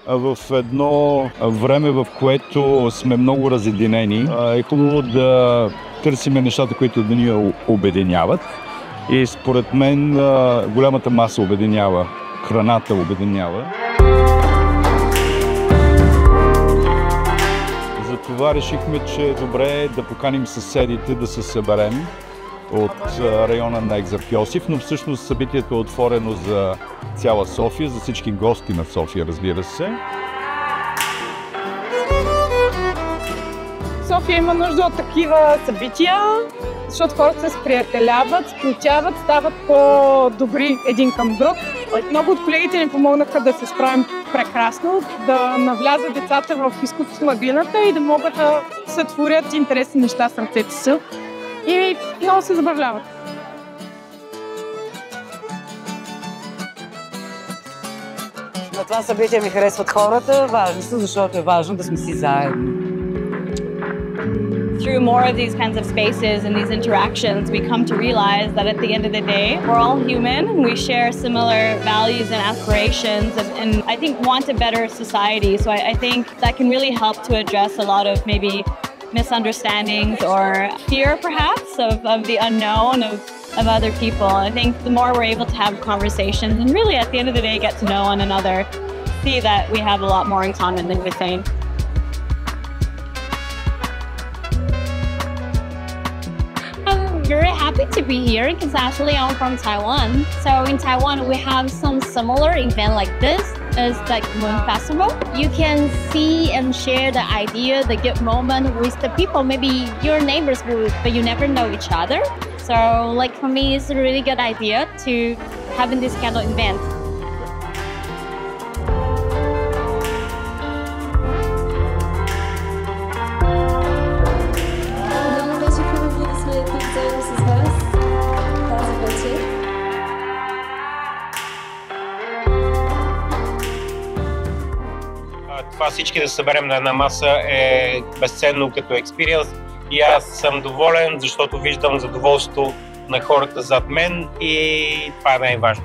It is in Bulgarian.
в едно време, в което сме много разединени. Е хубаво да търсим нещата, които да ни обединяват. И според мен голямата маса обединява, храната обединява. Затова решихме, че е добре да поканим съседите да се съберем от района на Екзарх Йосиф, но всъщност събитието е отворено за цяла София, за всички гости на София, разбира се. София има нужда от такива събития, защото хората се сприятеляват, сключават, стават по-добри един към друг. Много от колегите ни помогнаха да се справим прекрасно, да навлязат децата в изкуството на глината и да могат да сътворят интересни неща с ръцете си. И много се забавляват. На това събитие ми харесват хората, важни са, защото е важно да сме си заедно. Through more of these kinds of spaces and these interactions, we come to realize that at the end of the day, we're all human. We share similar values and aspirations and I think want a better society. So I think that can really help to address a lot of maybe misunderstandings or fear perhaps of the unknown, of other people. I think the more we're able to have conversations and really at the end of the day get to know one another, see that we have a lot more in common than we think. Very happy to be here because actually I'm from Taiwan. So in Taiwan we have some similar event like this. It's like Moon Festival. You can see and share the idea, the good moment with the people. Maybe your neighbors would, but you never know each other. So like for me, it's a really good idea to having this kind of event. Това всички да се съберем на една маса е безценно като експириенс и аз съм доволен, защото виждам задоволството на хората зад мен и това е най-важно.